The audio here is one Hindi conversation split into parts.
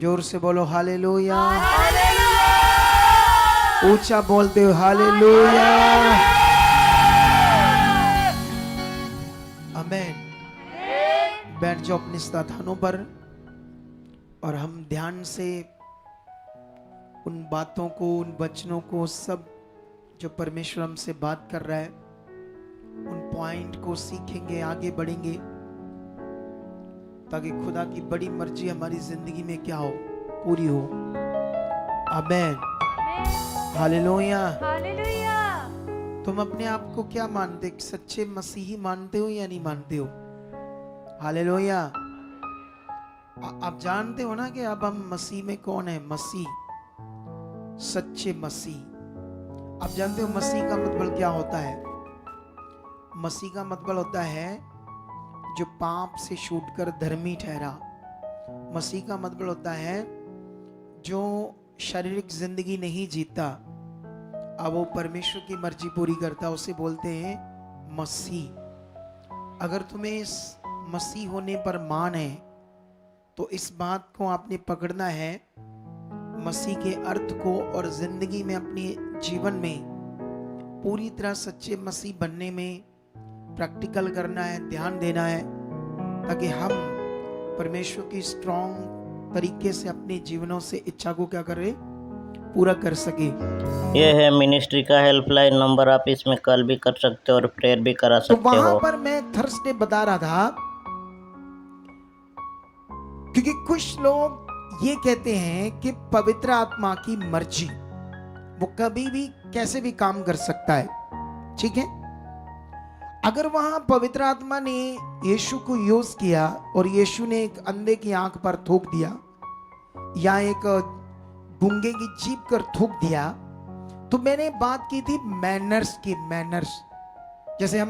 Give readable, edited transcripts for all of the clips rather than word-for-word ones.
जोर से बोलो हालेलुया। ऊंचा बोलते हो हालेलुया। आमीन। बैठ जाओ अपने स्थानों पर और हम ध्यान से उन बातों को, उन वचनों को, सब जो परमेश्वर हमसे बात कर रहा है, उन पॉइंट को सीखेंगे, आगे बढ़ेंगे, ताकि खुदा की बड़ी मर्जी हमारी जिंदगी में क्या हो, पूरी हो। आमीन। हालेलुया। हालेलुया। तुम अपने आप को क्या मानते, सच्चे मसीही मानते हो या नहीं मानते हो? हालेलुया। आप जानते हो ना कि अब हम मसीह में कौन है? मसीह, सच्चे मसीह। आप जानते हो मसीह का मतलब क्या होता है? मसीह का मतलब होता है जो पाप से छूटकर धर्मी ठहरा। मसीह का मतलब होता है जो शारीरिक जिंदगी नहीं जीता, अब वो परमेश्वर की मर्जी पूरी करता, उसे बोलते हैं मसीह। अगर तुम्हें इस मसीह होने पर मान है तो इस बात को आपने पकड़ना है, मसीह के अर्थ को, और जिंदगी में, अपने जीवन में पूरी तरह सच्चे मसीह बनने में प्रैक्टिकल करना है, ध्यान देना है, ताकि हम परमेश्वर की स्ट्रॉन्ग तरीके से अपने जीवनों से इच्छा को क्या करें, पूरा कर सके। ये है मिनिस्ट्री का हेल्पलाइन नंबर, आप इसमें कॉल भी कर सकते हो और प्रेयर भी करा तो सकते वहां हो। पर मैं थर्सडे बता रहा था, क्योंकि कुछ लोग ये कहते हैं कि पवित्र आत्मा की मर्जी, वो कभी भी कैसे भी काम कर सकता है, ठीक है। अगर वहां पवित्र आत्मा ने यीशु को यूज किया और यीशु ने एक अंधे की आंख पर थूक दिया या एक गूंगे की जीभ पर थूक दिया, तो मैंने बात की थी मैनर्स की। मैनर्स, जैसे हम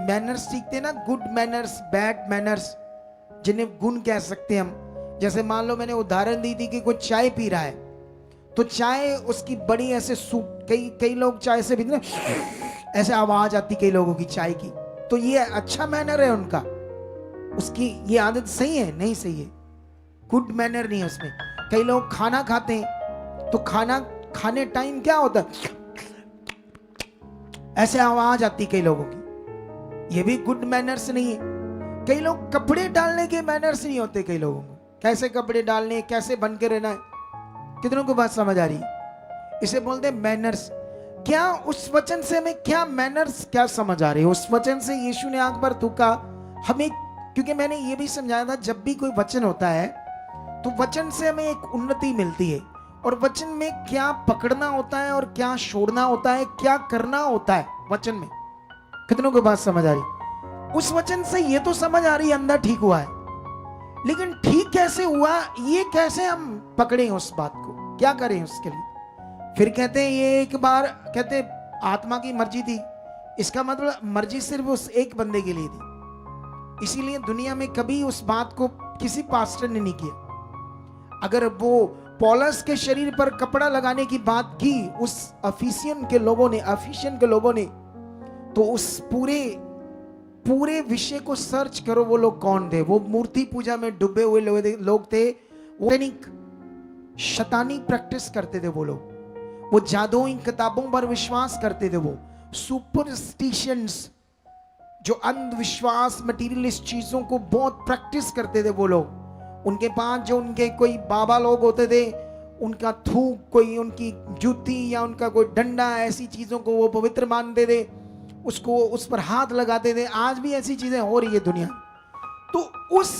मैनर्स सीखते ना, गुड मैनर्स, बैड मैनर्स, जिन्हें गुण कह सकते हैं हम। जैसे मान लो मैंने उदाहरण दी थी कि कोई चाय पी रहा है, तो चाय उसकी बड़ी ऐसे सूप, कई लोग चाय से पीते ना, ऐसे आवाज आती कई लोगों की चाय की, तो ये अच्छा मैनर है उनका, उसकी ये आदत सही है? नहीं सही है, गुड मैनर नहीं है उसमें। कई लोग खाना खाते हैं तो खाना खाने टाइम क्या होता है, ऐसे आवाज आती कई लोगों की, ये भी गुड मैनर्स नहीं है। कई लोग कपड़े डालने के मैनर्स नहीं होते कई लोगों को, कैसे कपड़े डालने, कैसे बन के रहना है। कितनों को बात समझ आ रही है? इसे बोलते हैं मैनर्स। क्या उस वचन से हमें क्या मैनर्स क्या समझ आ रही है? उस वचन से यीशु ने आंख पर थूका हमें, क्योंकि मैंने ये भी समझाया था, जब भी कोई वचन होता है तो वचन से हमें एक उन्नति मिलती है, और वचन में क्या पकड़ना होता है और क्या छोड़ना होता है, क्या करना होता है वचन में। कितनों को बात समझ आ रही? उस वचन से ये तो समझ आ रही है अंधा ठीक हुआ है, लेकिन ठीक कैसे हुआ, ये कैसे हम पकड़े उस बात को, क्या करें उसके लिए? फिर कहते हैं ये एक बार, कहते आत्मा की मर्जी थी, इसका मतलब मर्जी सिर्फ उस एक बंदे के लिए थी, इसीलिए दुनिया में कभी उस बात को किसी पास्टर ने नहीं किया। अगर वो पौलुस के शरीर पर कपड़ा लगाने की बात की उस अफिसियन के लोगों ने, तो उस पूरे विषय को सर्च करो, वो लोग कौन थे? वो मूर्ति पूजा में डूबे हुए लोग थे, वो शैतानी प्रैक्टिस करते थे वो जादुई किताबों पर विश्वास करते थे, वो सुपरस्टिशंस, जो अंधविश्वास, मटीरियलिस्ट चीजों को बहुत प्रैक्टिस करते थे वो लोग। उनके पास जो उनके कोई बाबा लोग होते थे, उनका थूक, कोई उनकी जूती या उनका कोई डंडा, ऐसी चीजों को वो पवित्र मानते थे, उसको उस पर हाथ लगाते थे। आज भी ऐसी चीजें हो रही है दुनिया। तो उस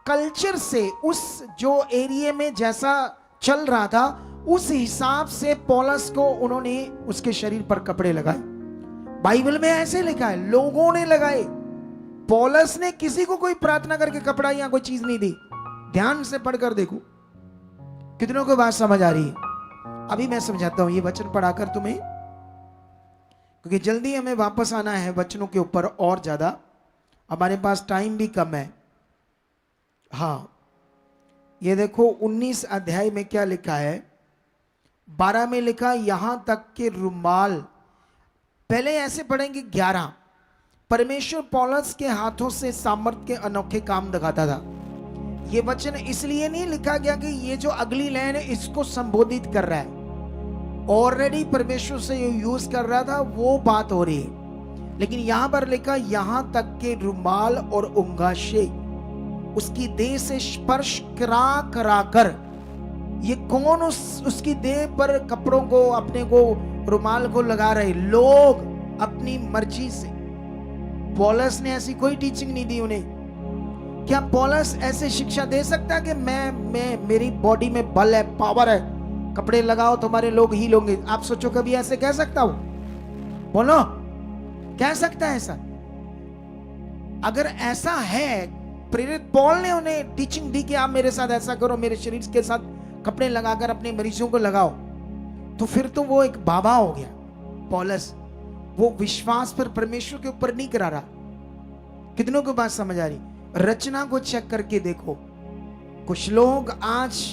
कल्चर से, उस जो एरिया में जैसा चल रहा था, उस हिसाब से पौलुस को उन्होंने उसके शरीर पर कपड़े लगाए। बाइबल में ऐसे लिखा है, लोगों ने लगाए। पौलुस ने किसी को कोई प्रार्थना करके कपड़ा या कोई चीज नहीं दी। ध्यान से पढ़कर देखो, कितनों को बात समझ आ रही है? अभी मैं समझाता हूं ये वचन पढ़ाकर तुम्हें, क्योंकि जल्दी हमें वापस आना है वचनों के ऊपर और ज्यादा, हमारे पास टाइम भी कम है। हाँ, ये देखो 19 अध्याय में क्या लिखा है, 12 में लिखा, यहां तक के रुमाल, पहले ऐसे पढ़ेंगे 11, परमेश्वर पौलुस के हाथों से सामर्थ के अनोखे काम दिखाता था। ये वचन इसलिए नहीं लिखा गया कि ये जो अगली लाइन है इसको संबोधित कर रहा है, ऑलरेडी परमेश्वर से यूज कर रहा था, वो बात हो रही है। लेकिन यहां पर लिखा यहां तक के रुमाल और अंगाशे उसकी देह से स्पर्श करा करा कर, ये कौन उसकी देह पर कपड़ों को, अपने को, रुमाल को लगा रहे? लोग अपनी मर्जी से। पौलुस ने ऐसी कोई टीचिंग नहीं दी उन्हें। क्या पौलुस ऐसे शिक्षा दे सकता कि मैं मेरी बॉडी में बल है, पावर है, कपड़े लगाओ तुम्हारे लोग हील होंगे? आप सोचो कभी ऐसे कह सकता हो? बोलो, कह सकता है ऐसा? अगर ऐसा है, प्रेरित पौल ने उन्हें टीचिंग दी कि आप मेरे साथ ऐसा करो, मेरे शरीर के साथ कपड़े लगाकर अपने मरीजों को लगाओ, तो फिर तो वो एक बाबा हो गया पौलुस। वो विश्वास पर परमेश्वर के ऊपर नहीं करा रहा। कितनों को बात समझ आ रही? रचना को चेक करके देखो, कुछ लोग आज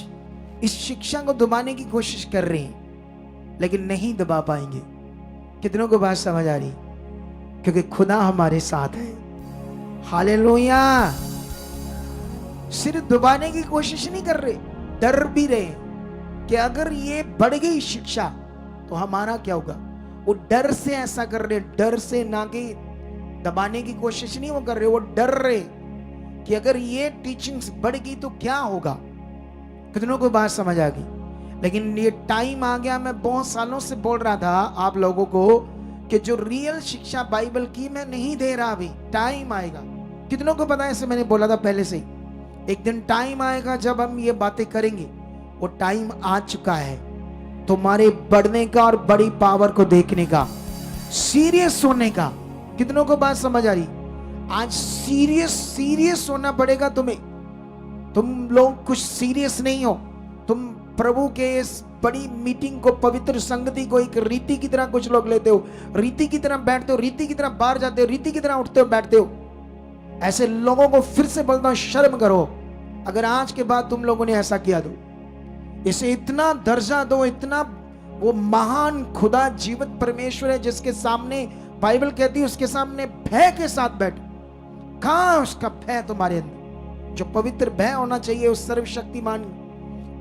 इस शिक्षा को दबाने की कोशिश कर रहे हैं लेकिन नहीं दबा पाएंगे। कितनों को बात समझ आ रही? क्योंकि खुदा हमारे साथ है। हालेलुया। सिर्फ दबाने की कोशिश नहीं कर रहे, डर भी रहे कि अगर ये बढ़ गई शिक्षा तो हमारा क्या होगा। वो डर से ऐसा कर रहे, डर से, ना कि दबाने की कोशिश नहीं वो कर रहे, वो डर रहे कि अगर ये टीचिंग्स बढ़ गई तो क्या होगा। कितनों को बात समझ आ गई? लेकिन ये टाइम आ गया, मैं बहुत सालों से बोल रहा था आप लोगों को कि जो रियल शिक्षा बाइबल की मैं नहीं दे रहा, अभी टाइम आएगा। कितनों को पता है? ऐसे मैंने बोला था पहले से ही, एक दिन टाइम आएगा जब हम ये बातें करेंगे। वो टाइम आ चुका है तुम्हारे बढ़ने का और बड़ी पावर को देखने का, सीरियस होने का। कितनों को बात समझ आ रही? आज सीरियस होना पड़ेगा तुम्हें। तुम लोग कुछ सीरियस नहीं हो। तुम प्रभु के इस बड़ी मीटिंग को, पवित्र संगति को एक रीति की तरह कुछ लोग लेते हो, रीति की तरह बैठते हो, रीति की तरह बाहर जाते हो, रीति की तरह उठते हो, बैठते हो। ऐसे लोगों को फिर से बोलता हूं, शर्म करो अगर आज के बाद तुम लोगों ने ऐसा किया तो। इसे इतना दर्जा दो, इतना, वो महान खुदा जीवित परमेश्वर है जिसके सामने बाइबल कहती है उसके सामने भय के साथ बैठ। कहां उसका भय तुम्हारे अंदर? जो पवित्र भय होना चाहिए उस सर्वशक्तिमान,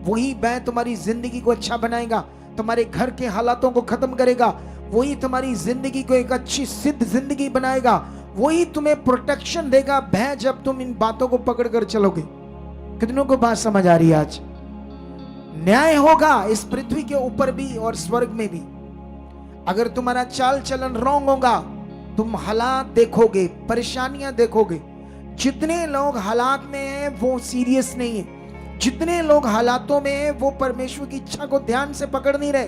वही भय तुम्हारी जिंदगी को अच्छा बनाएगा, तुम्हारे घर के हालातों को खत्म करेगा, वही तुम्हारी जिंदगी को एक अच्छी सिद्ध जिंदगी बनाएगा, वही तुम्हें प्रोटेक्शन देगा भय, जब तुम इन बातों को पकड़कर चलोगे। कितनों को बात समझ आ रही है? आज न्याय होगा इस पृथ्वी के ऊपर भी और स्वर्ग में भी। अगर तुम्हारा चाल चलन रॉन्ग होगा, तुम हालात देखोगे, परेशानियां देखोगे। जितने लोग हालात में हैं वो सीरियस नहीं है, जितने लोग हालातों में हैं वो परमेश्वर की इच्छा को ध्यान से पकड़ नहीं रहे,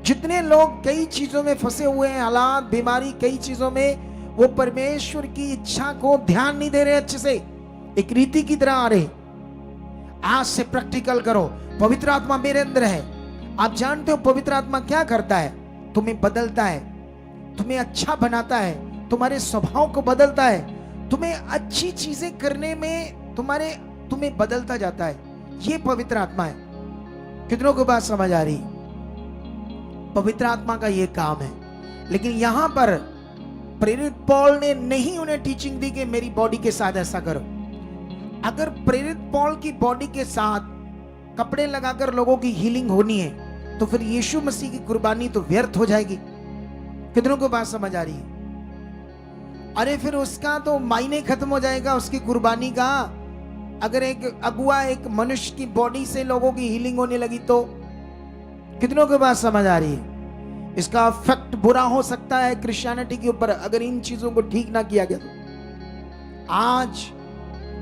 जितने लोग कई चीजों में फंसे हुए हैं, हालात, बीमारी, कई चीजों में, वो परमेश्वर की इच्छा को ध्यान नहीं दे रहे अच्छे से, एक रीति की तरह आ रहे। आज से प्रैक्टिकल करो, पवित्र आत्मा मेरे अंदर है। आप जानते हो पवित्र आत्मा क्या करता है? तुम्हें बदलता है, तुम्हें अच्छा बनाता है, तुम्हारे स्वभाव को बदलता है, तुम्हें अच्छी चीजें करने में तुम्हें बदलता जाता है। ये पवित्र आत्मा है। कितनों को बात समझ आ रही? पवित्र आत्मा का ये काम है। लेकिन यहां पर प्रेरित पौल ने नहीं उन्हें टीचिंग दी कि मेरी बॉडी के साथ ऐसा करो। अगर प्रेरित पौल की बॉडी के साथ कपड़े लगाकर लोगों की हीलिंग होनी है तो फिर यीशु मसीह की कुर्बानी तो व्यर्थ हो जाएगी। कितनों को बात समझ आ रही है? अरे फिर उसका तो मायने खत्म हो जाएगा, उसकी कुर्बानी का। अगर एक अगुआ एक मनुष्य की बॉडी से लोगों की हीलिंग होने लगी तो कितनों को बात समझ आ रही है? इसका इफेक्ट बुरा हो सकता है क्रिश्चियनिटी के ऊपर अगर इन चीजों को ठीक ना किया गया तो। आज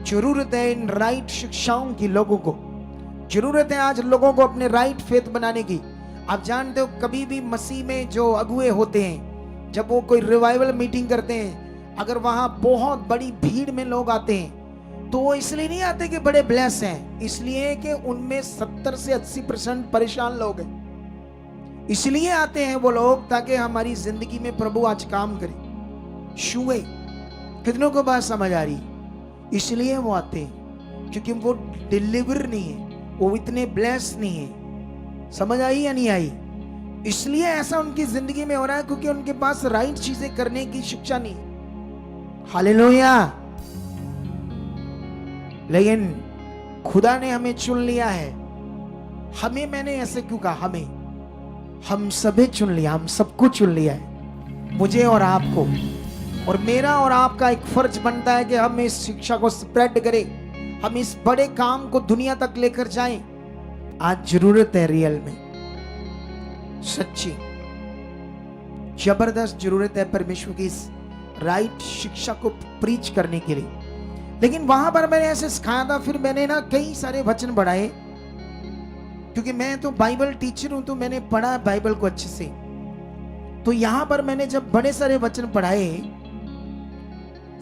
जरूरत है इन राइट शिक्षाओं की, लोगों को जरूरत है आज लोगों को अपने राइट फेथ बनाने की। आप जानते हो कभी भी मसीह में जो अगुए होते हैं, जब वो कोई रिवाइवल मीटिंग करते हैं, अगर वहां बहुत बड़ी भीड़ में लोग आते हैं तो वो इसलिए नहीं आते कि बड़े ब्लेस हैं, इसलिए कि उनमें 70 से 80% परेशान लोग हैं। इसलिए आते हैं वो लोग ताकि हमारी जिंदगी में प्रभु आज काम करे, छुए। कितनों को बात समझ आ रही? इसलिए वो आते हैं क्योंकि वो डिलीवर नहीं है, वो इतने ब्लेस नहीं है। समझ आई या नहीं आई? इसलिए ऐसा उनकी जिंदगी में हो रहा है क्योंकि उनके पास राइट चीजें करने की शिक्षा नहीं है। हालेलुया। लेकिन खुदा ने हमें चुन लिया है। हमें, मैंने ऐसे क्यों कहा हमें, हम सभी चुन लिया, हम सबको चुन लिया है, मुझे और आपको। और मेरा और आपका एक फर्ज बनता है कि हम इस शिक्षा को स्प्रेड करें, हम इस बड़े काम को दुनिया तक लेकर जाएं। आज जरूरत है, रियल में सच्ची जबरदस्त जरूरत है परमेश्वर की इस राइट शिक्षा को प्रीच करने के लिए। लेकिन वहां पर मैंने ऐसे सिखाया था, फिर मैंने ना कई सारे वचन बढ़ाए, क्योंकि मैं तो बाइबल टीचर हूं, तो मैंने पढ़ा बाइबल को अच्छे से। तो यहां पर मैंने जब बड़े सारे वचन पढ़ाए,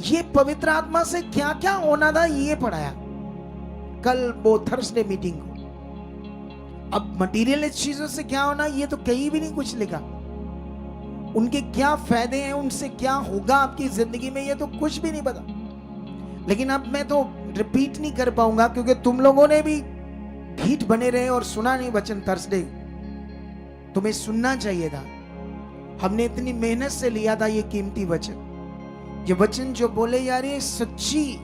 ये पवित्र आत्मा से क्या क्या होना था ये पढ़ाया कल वो थर्सडे मीटिंग को। अब मटीरियल चीजों से क्या होना ये तो कहीं भी नहीं कुछ लिखा, उनके क्या फायदे हैं, उनसे क्या होगा आपकी जिंदगी में, ये तो कुछ भी नहीं पता। लेकिन अब मैं तो रिपीट नहीं कर पाऊंगा, क्योंकि तुम लोगों ने भी ढीठ बने रहे और सुना नहीं वचन थर्सडे। तुम्हें सुनना चाहिए था, हमने इतनी मेहनत से लिया था ये कीमती वचन। ये वचन जो बोले यार, ये सच्ची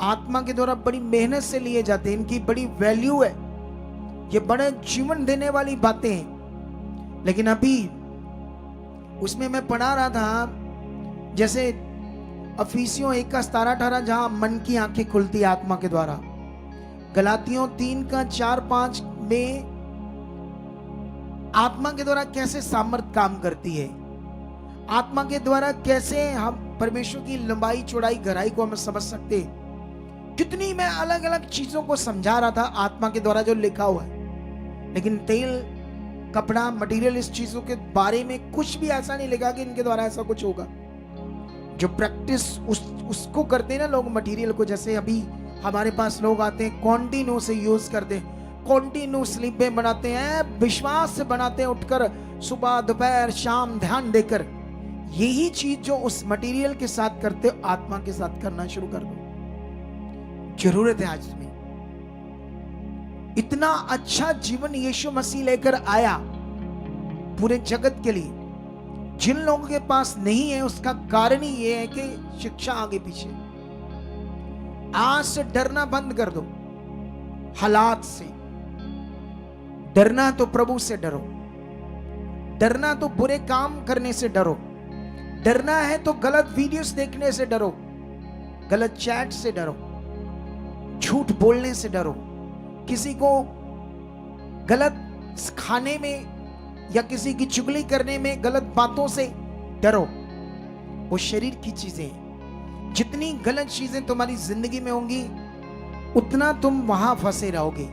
आत्मा के द्वारा बड़ी मेहनत से लिए जाते हैं, इनकी बड़ी वैल्यू है, ये बड़े जीवन देने वाली बातें हैं। लेकिन अभी उसमें मैं पढ़ा रहा था, जैसे अफीसियों 1:17-18 जहां मन की आंखें खुलती है आत्मा के द्वारा, गलातियों 3:4-5 में आत्मा के द्वारा कैसे सामर्थ काम करती है, आत्मा के द्वारा कैसे हम परमेश्वर की लंबाई चौड़ाई गहराई को हम समझ सकते हैं। कितनी मैं अलग अलग चीजों को समझा रहा था आत्मा के द्वारा जो लिखा हुआ है। लेकिन तेल, कपड़ा, मटेरियल, इस चीजों के बारे में कुछ भी ऐसा नहीं लिखा कि इनके द्वारा ऐसा कुछ होगा। जो प्रैक्टिस उसको करते हैं ना लोग मटेरियल को, जैसे अभी हमारे पास लोग आते हैं कॉन्टिन्यू से यूज करते हैं, कॉन्टिन्यू स्लीपें बनाते हैं, विश्वास से बनाते हैं, उठकर सुबह दोपहर शाम ध्यान देकर। यही चीज जो उस मटेरियल के साथ करते हो, आत्मा के साथ करना शुरू कर दो। जरूरत है आज में। इतना अच्छा जीवन यीशु मसीह लेकर आया पूरे जगत के लिए, जिन लोगों के पास नहीं है उसका कारण ही यह है कि शिक्षा आगे पीछे। आज से डरना बंद कर दो हालात से। डरना तो प्रभु से डरो, डरना तो बुरे काम करने से डरो, डरना है तो गलत वीडियोस देखने से डरो, गलत चैट से डरो, झूठ बोलने से डरो, किसी को गलत खाने में या किसी की चुगली करने में, गलत बातों से डरो। वो शरीर की चीजें हैं। जितनी गलत चीजें तुम्हारी जिंदगी में होंगी उतना तुम वहां फंसे रहोगे।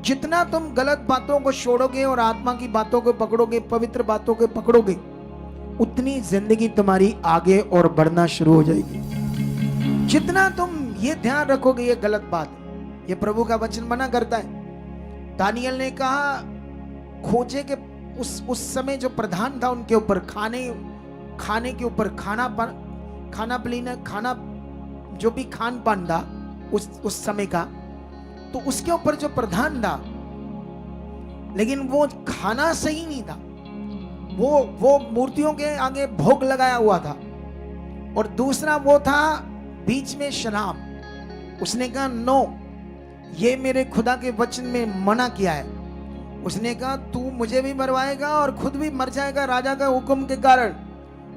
जितना तुम गलत बातों को छोड़ोगे और आत्मा की बातों को पकड़ोगे, पवित्र बातों को पकड़ोगे, उतनी जिंदगी तुम्हारी आगे और बढ़ना शुरू हो जाएगी। जितना तुम ये ध्यान रखोगे ये गलत बात, ये प्रभु का वचन मना करता है। दानियल ने कहा खोजे के उस समय जो प्रधान था उनके ऊपर, खाने के ऊपर, खाना पीना, खाना जो भी खान पान था उस समय का, तो उसके ऊपर जो प्रधान था, लेकिन वो खाना सही नहीं था, वो मूर्तियों के आगे भोग लगाया हुआ था। और दूसरा वो था बीच में शराब। उसने कहा नो, ये मेरे खुदा के वचन में मना किया है। उसने कहा तू मुझे भी मरवाएगा और खुद भी मर जाएगा राजा का हुक्म के कारण।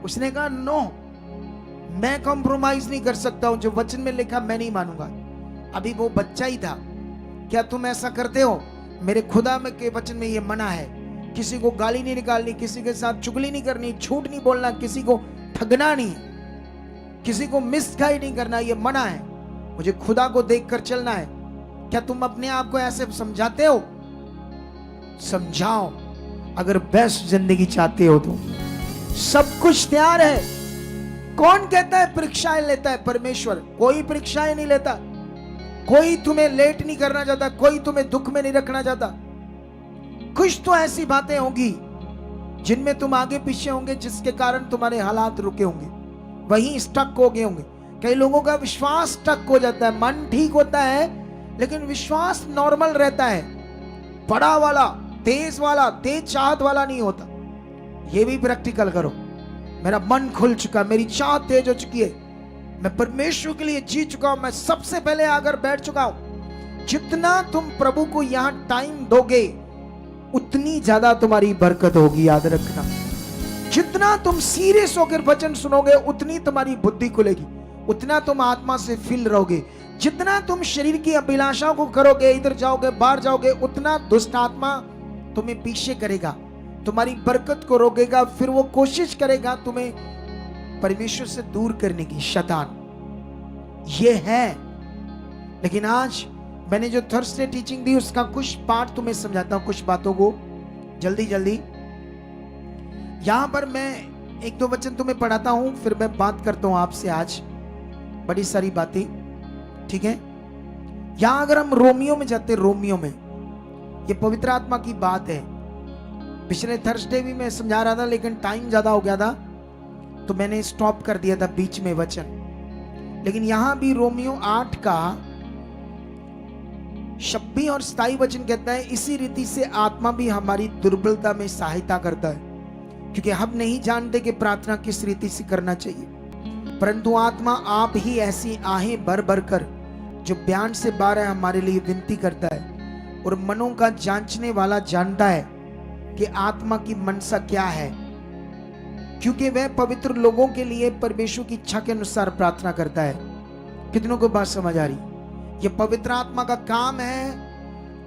उसने कहा नो, मैं कॉम्प्रोमाइज नहीं कर सकता हूं, जो वचन में लिखा मैं नहीं मानूंगा। अभी वो बच्चा ही था। क्या तुम ऐसा करते हो? मेरे खुदा में के वचन में ये मना है, किसी को गाली नहीं निकालनी, किसी के साथ चुगली नहीं करनी, झूठ नहीं बोलना, किसी को ठगना नहीं, किसी को मिसगाइड नहीं करना, ये मना है। मुझे खुदा को देखकर चलना है। क्या तुम अपने आप को ऐसे समझाते हो? समझाओ। अगर बेस्ट जिंदगी चाहते हो तो सब कुछ तैयार है। कौन कहता है परीक्षाएं लेता है? परमेश्वर। कोई परीक्षाएं नहीं लेता, कोई तुम्हें लेट नहीं करना चाहता, कोई तुम्हें दुख में नहीं रखना चाहता। कुछ तो ऐसी बातें होंगी जिनमें तुम आगे पीछे होंगे, जिसके कारण तुम्हारे हालात रुके होंगे, वहीं स्टक हो गए होंगे। कई लोगों का विश्वास स्टक हो जाता है, मन ठीक होता है लेकिन विश्वास नॉर्मल रहता है, बड़ा वाला, तेज चाहत वाला नहीं होता। ये भी प्रैक्टिकल करो। मेरा मन खुल चुका, मेरी चाहत तेज हो चुकी है, मैं परमेश्वर के लिए जी चुका हूं, मैं सबसे पहले आकर बैठ चुका हूं, जितना तुम प्रभु को यहां टाइम दोगे उतनी ज्यादा तुम्हारी बरकत होगी, याद रखना। जितना तुम सीरियस होकर वचन सुनोगे उतनी तुम्हारी बुद्धि खुलेगी, उतना तुम आत्मा से फिल रहोगे। जितना तुम शरीर की अभिलाषाओं को करोगे, इधर जाओगे बाहर जाओगे, उतना दुष्ट आत्मा तुम्हें पीछे करेगा, तुम्हारी बरकत को रोकेगा, फिर वो कोशिश करेगा तुम्हें परमेश्वर से दूर करने की, शैतान। ये है। लेकिन आज मैंने जो थर्सडे टीचिंग दी उसका कुछ पार्ट तुम्हें समझाता हूं, कुछ बातों को जल्दी जल्दी। यहां पर मैं एक दो वचन तुम्हें पढ़ाता हूं, फिर मैं बात करता हूं आपसे आज बड़ी सारी बातें, ठीक है। यहां अगर हम रोमियो में जाते, रोमियो में ये पवित्र आत्मा की बात है। पिछले थर्सडे भी मैं समझा रहा था लेकिन टाइम ज्यादा हो गया था तो मैंने स्टॉप कर दिया था बीच में वचन। लेकिन यहां भी रोमियो 8 का 26 और 27 वचन कहता है, इसी रीति से आत्मा भी हमारी दुर्बलता में सहायता करता है, क्योंकि हम नहीं जानते कि प्रार्थना किस रीति से करना चाहिए, परंतु आत्मा आप ही ऐसी आहें भर भर कर जो बयान से बाहर है हमारे लिए विनती करता है। और मनों का जांचने वाला जानता है कि आत्मा की मनसा क्या है, क्योंकि वह पवित्र लोगों के लिए परमेश्वर की इच्छा के अनुसार प्रार्थना करता है। कितनों को बात समझ आ रही? यह पवित्र आत्मा का काम है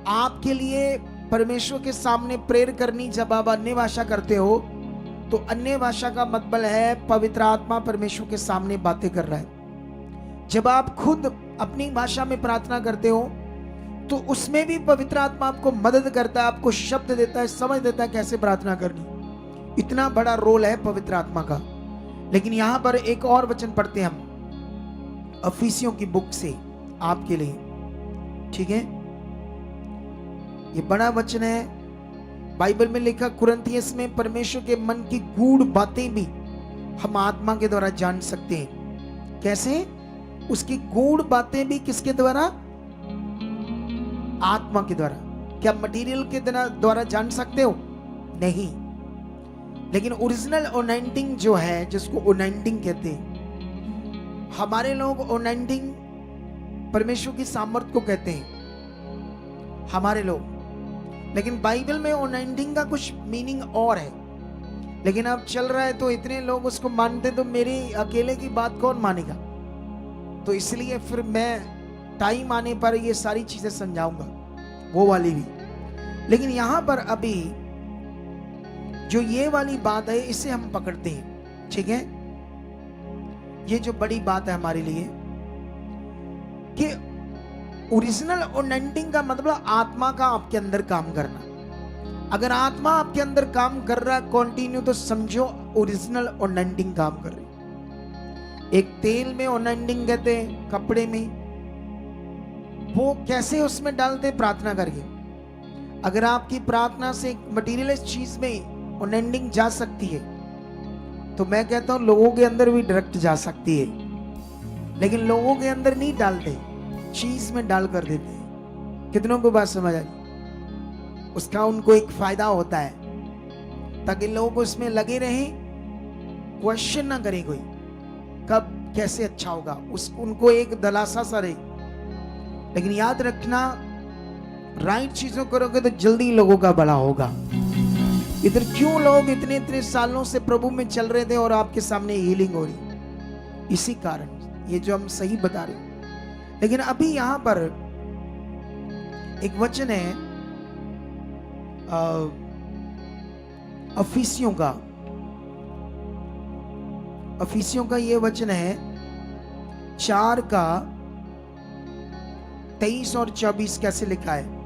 आपके लिए परमेश्वर के सामने प्रेयर करनी। जब आप अन्य भाषा करते हो तो अन्य भाषा का मतलब है पवित्र आत्मा परमेश्वर के सामने बातें कर रहा है। जब आप खुद अपनी भाषा में प्रार्थना करते हो तो उसमें भी पवित्र आत्मा आपको मदद करता है, आपको शब्द देता है, समझ देता है कैसे प्रार्थना करनी। इतना बड़ा रोल है पवित्र आत्मा का। लेकिन यहां पर एक और वचन पढ़ते हैं हम अफिसियों की बुक से आपके लिए, ठीक है। ये बड़ा वचन है, बाइबल में लिखा कुरिन्थियस में, परमेश्वर के मन की गूढ़ बातें भी हम आत्मा के द्वारा जान सकते हैं। कैसे? उसकी गूढ़ बातें भी किसके द्वारा? आत्मा के द्वारा। क्या मटेरियल के द्वारा जान सकते हो? नहीं। लेकिन ओरिजिनल ओनाइंटिंग जो है, जिसको ओनाइंटिंग कहते हैं, हमारे लोग ओनाइंटिंग परमेश्वर की सामर्थ को कहते हैं हमारे लोग, लेकिन बाइबल में ओनाइंटिंग का कुछ मीनिंग और है। लेकिन अब चल रहा है तो इतने लोग उसको मानते, तो मेरी अकेले की बात कौन मानेगा? तो इसलिए फिर मैं टाइम आने पर ये सारी चीजें समझाऊंगा, वो वाली भी। लेकिन यहां पर अभी जो ये वाली बात है इसे हम पकड़ते हैं, ठीक है। ये जो बड़ी बात है हमारे लिए कि ओरिजिनल ओनाइंटिंग का मतलब आत्मा का आपके अंदर काम करना। अगर आत्मा आपके अंदर काम कर रहा है कंटिन्यू, तो समझो ओरिजिनल ओनाइंटिंग काम कर रही। एक तेल में ओनाइंटिंग कहते हैं, कपड़े में, वो कैसे उसमें डालते? प्रार्थना करके। अगर आपकी प्रार्थना से मटीरियलिस्ट चीज में ओनाइंटिंग जा सकती है तो मैं कहता हूं लोगों के अंदर भी डायरेक्ट जा सकती है। लेकिन लोगों के अंदर नहीं डालते, चीज में डाल कर देते हैं। कितनों को बात समझ आ गई? उसका उनको एक फायदा होता है ताकि लोग उसमें लगे रहें, क्वेश्चन ना करें कोई कब कैसे अच्छा होगा, उनको एक दलासा सा रहे। लेकिन याद रखना, राइट चीजों करोगे तो जल्दी लोगों का भला होगा। इधर क्यों लोग इतने इतने सालों से प्रभु में चल रहे थे और आपके सामने हीलिंग हो रही? इसी कारण, ये जो हम सही बता रहे हैं। लेकिन अभी यहां पर एक वचन है अफिसियों का ये वचन है 4 का 23 और 24 कैसे लिखा है?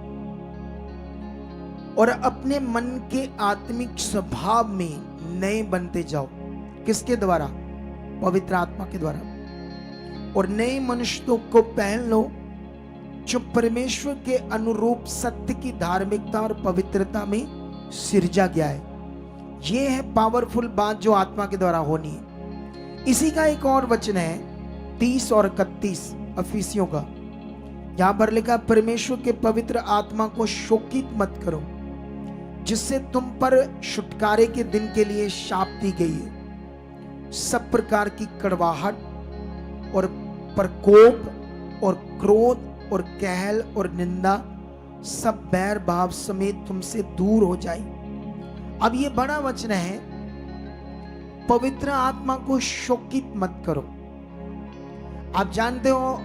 और अपने मन के आत्मिक स्वभाव में नए बनते जाओ। किसके द्वारा? पवित्र आत्मा के द्वारा। और नए मनुष्यों को पहन लो जो परमेश्वर के अनुरूप सत्य की धार्मिकता और पवित्रता में सिरजा गया है। यह है पावरफुल बात जो आत्मा के द्वारा होनी है। इसी का एक और वचन है 30 और 31 अफिसियों का। यहां पर लिखा, परमेश्वर के पवित्र आत्मा को शोकित मत करो जिससे तुम पर छुटकारे के दिन के लिए शाप दी गई है। सब प्रकार की कड़वाहट और प्रकोप और क्रोध और कहल और निंदा सब बैर भाव समेत तुमसे दूर हो जाए। अब ये बड़ा वचन है, पवित्र आत्मा को शोकित मत करो। आप जानते हो,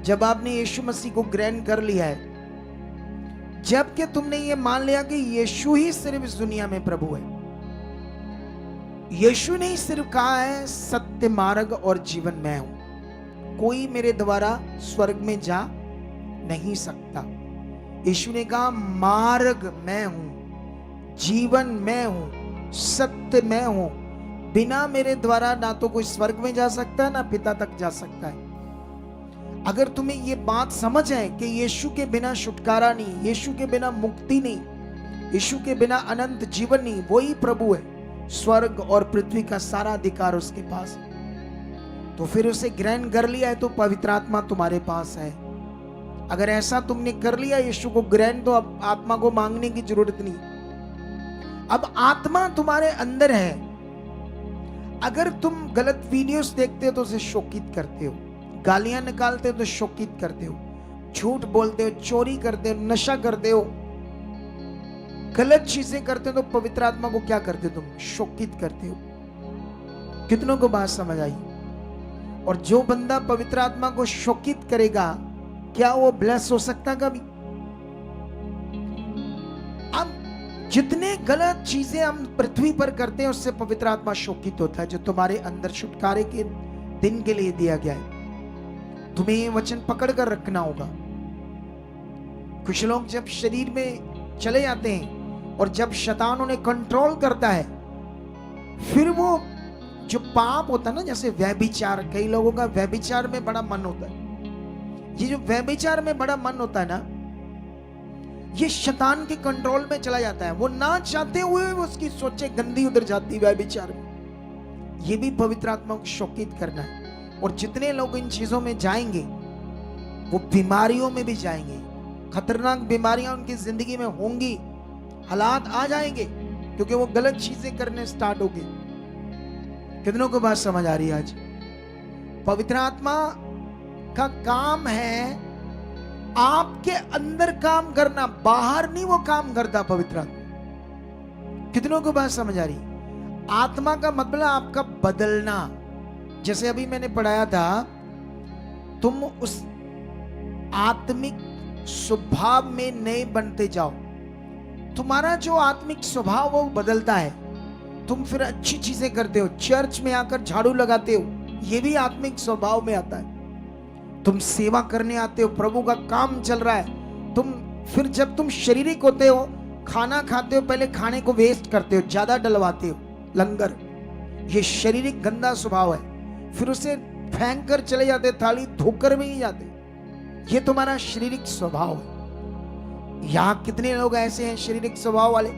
जब आपने यीशु मसीह को ग्रहण कर लिया है, जबकि तुमने ये मान लिया कि यीशु ही सिर्फ इस दुनिया में प्रभु है, यीशु ने ही सिर्फ कहा है सत्य मार्ग और जीवन मैं हूं, कोई मेरे द्वारा स्वर्ग में जा नहीं सकता। यीशु ने कहा मार्ग मैं हूं, जीवन मैं हूं, सत्य मैं हूं, बिना मेरे द्वारा ना तो कोई स्वर्ग में जा सकता है ना पिता तक जा सकता है। अगर तुम्हें ये बात समझ है कि यीशु के बिना छुटकारा नहीं, यीशु के बिना मुक्ति नहीं, यीशु के बिना अनंत जीवन नहीं, वही प्रभु है, स्वर्ग और पृथ्वी का सारा अधिकार उसके पास है, तो फिर उसे ग्रहण कर लिया है तो पवित्र आत्मा तुम्हारे पास है। अगर ऐसा तुमने कर लिया यीशु को ग्रहण, तो अब आत्मा को मांगने की जरूरत नहीं। अब आत्मा तुम्हारे अंदर है। अगर तुम गलत वीडियोस देखते हो तो उसे शोकित करते हो, गालियां निकालते हो तो शोकित करते हो, झूठ बोलते हो, चोरी करते हो, नशा करते हो, गलत चीजें करते हो, तो पवित्र आत्मा को क्या करते हो? तुम शोकित करते हो। कितनों को बात समझ आई? और जो बंदा पवित्र आत्मा को शोकित करेगा, क्या वो ब्लेस हो सकता कभी? अब जितने गलत चीजें हम पृथ्वी पर करते हैं उससे पवित्र आत्मा शोकित होता है, जो तुम्हारे अंदर छुटकारे के दिन के लिए दिया गया है। तुम्हें ये वचन पकड़ कर रखना होगा। कुछ लोग जब शरीर में चले जाते हैं और जब शैतान उन्हें कंट्रोल करता है, फिर वो जो पाप होता है ना, जैसे व्यभिचार, कई लोगों का व्यभिचार में बड़ा मन होता है। ये जो व्यभिचार में बड़ा मन होता है ना, ये शैतान के कंट्रोल में चला जाता है। वो ना चाहते हुए उसकी सोचे गंदी उधर जाती है व्यभिचार में। ये भी पवित्र आत्मा को शोकित करना है। और जितने लोग इन चीजों में जाएंगे वो बीमारियों में भी जाएंगे, खतरनाक बीमारियां उनकी जिंदगी में होंगी, हालात आ जाएंगे, क्योंकि वो गलत चीजें करने स्टार्ट हो गए। कितनों को बात समझ आ रही है? आज पवित्र आत्मा का काम है आपके अंदर काम करना, बाहर नहीं वो काम करता पवित्र आत्मा। कितनों को बात समझ आ रही? आत्मा का मतलब आपका बदलना। जैसे अभी मैंने पढ़ाया था, तुम उस आत्मिक स्वभाव में नए बनते जाओ। तुम्हारा जो आत्मिक स्वभाव वो बदलता है, तुम फिर अच्छी चीजें करते हो, चर्च में आकर झाड़ू लगाते हो, ये भी आत्मिक स्वभाव में आता है। तुम सेवा करने आते हो, प्रभु का काम चल रहा है, तुम फिर जब तुम शारीरिक होते हो, खाना खाते हो, पहले खाने को वेस्ट करते हो, ज्यादा डलवाते हो, लंगर, ये शारीरिक गंदा स्वभाव है। फिर उसे फेंक कर चले जाते, थाली धोकर भी नहीं जाते, ये तुम्हारा शारीरिक स्वभाव है। यहां कितने लोग ऐसे हैं शारीरिक स्वभाव वाले,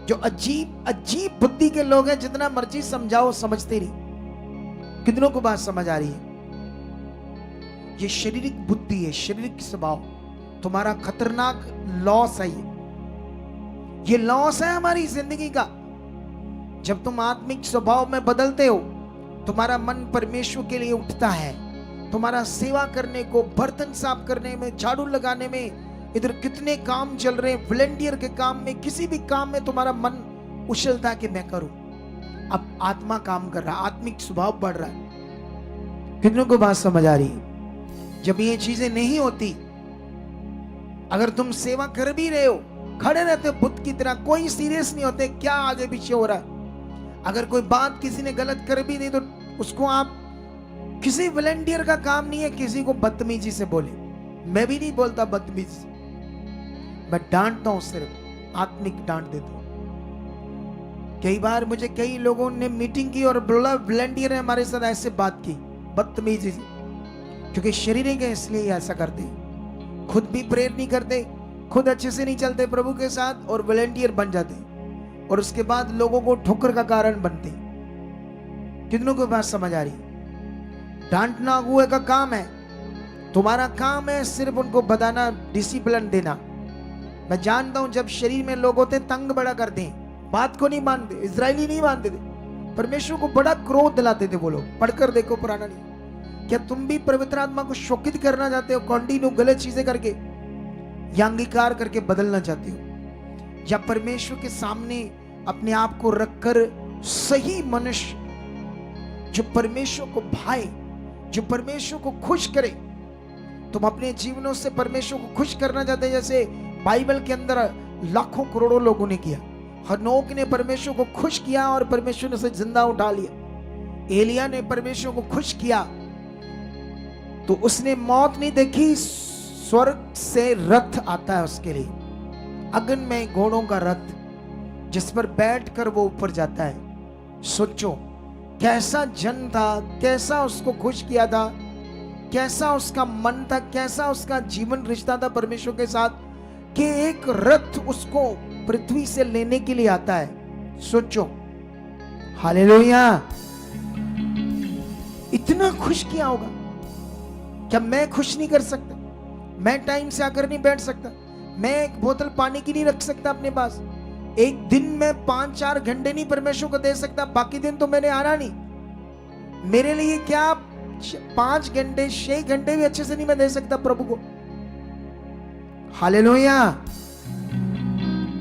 जो अजीब अजीब बुद्धि के लोग हैं, जितना मर्जी समझाओ समझते नहीं। कितनों को बात समझ आ रही है? ये शारीरिक बुद्धि है, शारीरिक स्वभाव तुम्हारा खतरनाक लॉस है। ये लॉस है हमारी जिंदगी का। जब तुम आत्मिक स्वभाव में बदलते हो, तुम्हारा मन परमेश्वर के लिए उठता है। तुम्हारा सेवा करने को, बर्तन साफ करने में, झाड़ू लगाने में, इधर कितने काम चल रहे हैं, वॉलंटियर के काम में, किसी भी काम में तुम्हारा मन उछलता है कि मैं करूं। अब आत्मा काम कर रहा है, आत्मिक स्वभाव बढ़ रहा है। कितनों को बात समझ आ रही है? जब ये चीजें नहीं होती, अगर तुम सेवा कर भी रहे हो, खड़े रहते हो बुत की तरह, कोई सीरियस नहीं होते क्या आगे पीछे हो रहा है। अगर कोई बात किसी ने गलत कर भी दी तो उसको आप, किसी वॉलंटियर का काम नहीं है किसी को बदतमीजी से बोले। मैं भी नहीं बोलता बदतमीजी से, मैं डांटता हूं, सिर्फ आत्मिक डांट देता हूं। कई बार मुझे कई लोगों ने मीटिंग की और बोला वॉलंटियर ने हमारे साथ ऐसे बात की बदतमीजी से, क्योंकि शरीर के इसलिए ऐसा करते, खुद भी प्रेयर नहीं करते, खुद अच्छे से नहीं चलते प्रभु के साथ, और वॉलंटियर बन जाते, और उसके बाद लोगों को ठोकर का कारण बनते। कितनों को बात समझ आ रही? डांटना अगुए का काम है, तुम्हारा काम है सिर्फ उनको बताना, डिसिप्लिन देना। मैं जानता हूं जब शरीर में लोग होते तंग बड़ा करते हैं, बात को नहीं मानते। इजरायली नहीं मानते थे, परमेश्वर को बड़ा क्रोध दिलाते थे वो लोग। पढ़कर देखो पुराना नहीं, क्या तुम भी पवित्र आत्मा को शोकित करना चाहते हो, कंटिन्यू गलत चीजें करके, या अंगीकार करके बदलना चाहते हो, या परमेश्वर के सामने अपने आप को रखकर सही मनुष्य जो परमेश्वर को भाए, जो परमेश्वर को खुश करे। तुम अपने जीवनों से परमेश्वर को खुश करना चाहते हैं, जैसे बाइबल के अंदर लाखों करोड़ों लोगों ने किया। हनोक ने परमेश्वर को खुश किया और परमेश्वर ने उसे जिंदा उठा लिया। एलिया ने परमेश्वर को खुश किया तो उसने मौत नहीं देखी, स्वर्ग से रथ आता है उसके लिए, अग्नि में घोड़ों का रथ, जिस पर बैठकर वो ऊपर जाता है। सोचो कैसा जन था, कैसा उसको खुश किया था, कैसा उसका मन था, कैसा उसका जीवन रिश्ता था परमेश्वर के साथ, कि एक रथ उसको पृथ्वी से लेने के लिए आता है। सोचो, हालेलुया। इतना खुश किया होगा। क्या मैं खुश नहीं कर सकता? मैं टाइम से आकर नहीं बैठ सकता? मैं एक बोतल पानी की नहीं रख सकता अपने पास? एक दिन में 5-4 घंटे नहीं परमेश्वर को दे सकता? बाकी दिन तो मैंने आना नहीं। मेरे लिए क्या 5 घंटे 6 घंटे भी अच्छे से नहीं मैं दे सकता प्रभु को? हालेलुया।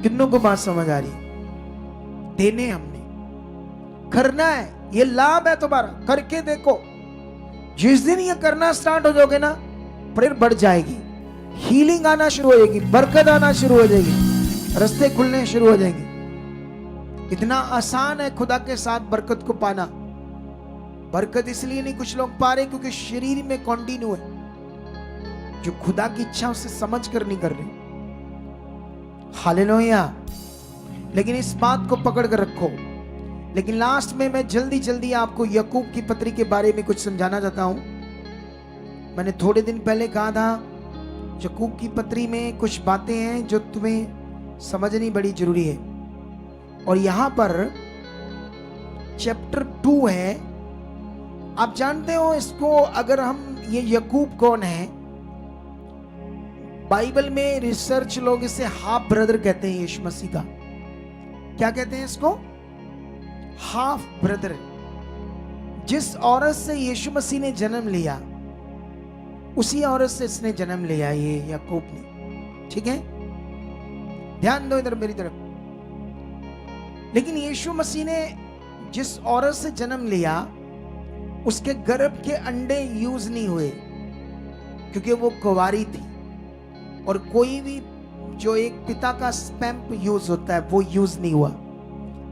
कितनों को बात समझ आ रही? देने हमने करना है, ये लाभ है तुम्हारा, करके देखो। जिस दिन ये करना स्टार्ट हो जाओगे ना, प्रेयर बढ़ जाएगी, हीलिंग आना शुरू हो जाएगी, बरकत आना शुरू हो जाएगी, रास्ते खुलने शुरू हो जाएंगे। इतना आसान है खुदा के साथ बरकत को पाना। बरकत इसलिए नहीं कुछ लोग पा रहे क्योंकि शरीर में कंटिन्यू है, जो खुदा की इच्छा उसे समझ कर नहीं कर रहे। हालेलुया। लेकिन इस बात को पकड़ कर रखो। लेकिन लास्ट में मैं जल्दी आपको याकूब की पत्री के बारे में कुछ समझाना चाहता हूं। मैंने थोड़े दिन पहले कहा था याकूब की पत्री में कुछ बातें हैं जो तुम्हें समझनी बड़ी जरूरी है। और यहां पर चैप्टर 2 है। आप जानते हो इसको, अगर हम ये याकूब कौन है, बाइबल में रिसर्च लोग इसे हाफ ब्रदर कहते हैं यीशु मसीह का। क्या कहते हैं इसको? Half brother. जिस औरत से यीशु मसीह ने जन्म लिया उसी औरत से इसने जन्म लिया, ये याकूब ने। ठीक है, ध्यान दो इधर मेरी तरफ। लेकिन यीशु मसीह ने जिस औरत से जन्म लिया उसके गर्भ के अंडे यूज नहीं हुए क्योंकि वो कुंवारी थी। और कोई भी जो एक पिता का स्पर्म यूज होता है वो यूज नहीं हुआ।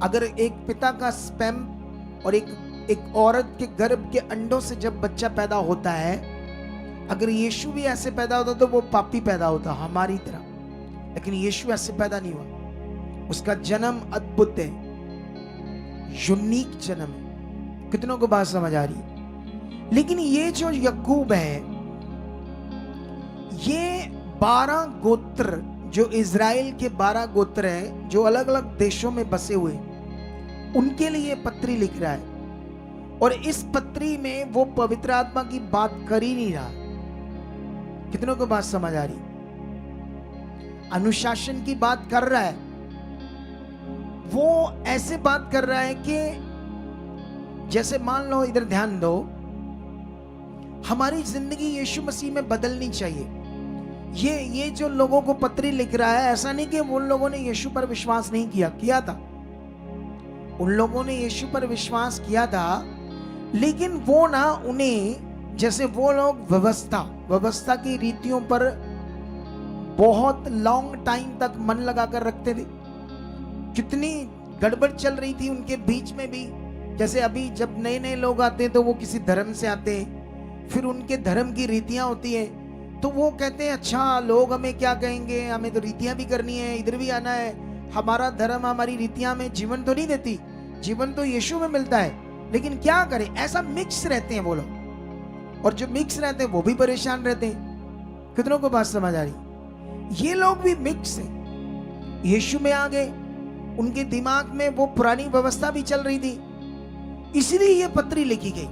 अगर एक पिता का स्पर्म और एक औरत के गर्भ के अंडों से जब बच्चा पैदा होता है, अगर यीशु भी ऐसे पैदा होता तो वो पापी पैदा होता हमारी तरह। लेकिन यीशु ऐसे पैदा नहीं हुआ। उसका जन्म अद्भुत है, यूनिक जन्म है। कितनों को बात समझ आ रही है? लेकिन ये जो याकूब है, ये 12 गोत्र, जो इज़राइल के 12 गोत्र हैं जो अलग अलग देशों में बसे हुए, उनके लिए पत्री लिख रहा है। और इस पत्री में वो पवित्र आत्मा की बात कर ही नहीं रहा। कितनों को बात समझ आ रही? अनुशासन की बात कर रहा है। वो ऐसे बात कर रहा है कि जैसे मान लो, इधर ध्यान दो, हमारी जिंदगी यीशु मसीह में बदलनी चाहिए। ये जो लोगों को पत्री लिख रहा है, ऐसा नहीं कि उन लोगों ने यीशु पर विश्वास नहीं किया था। उन लोगों ने यीशु पर विश्वास किया था, लेकिन वो ना उन्हें, जैसे वो लोग व्यवस्था की रीतियों पर बहुत लॉन्ग टाइम तक मन लगाकर रखते थे। कितनी गड़बड़ चल रही थी उनके बीच में भी। जैसे अभी जब नए नए लोग आते हैं तो वो किसी धर्म से आते हैं, फिर उनके धर्म की रीतियां होती है तो वो कहते हैं अच्छा लोग हमें क्या कहेंगे, हमें तो रीतियां भी करनी है, इधर भी आना है। हमारा धर्म हमारी रीतियां में जीवन तो नहीं देती, जीवन तो यीशु में मिलता है। लेकिन क्या करें, ऐसा मिक्स रहते हैं वो लोग, और जो मिक्स रहते हैं वो भी परेशान रहते हैं। कितनों को बात समझ आ रही? ये लोग भी मिक्स है, यीशु में आ गए, उनके दिमाग में वो पुरानी व्यवस्था भी चल रही थी, इसलिए ये पत्री लिखी गई।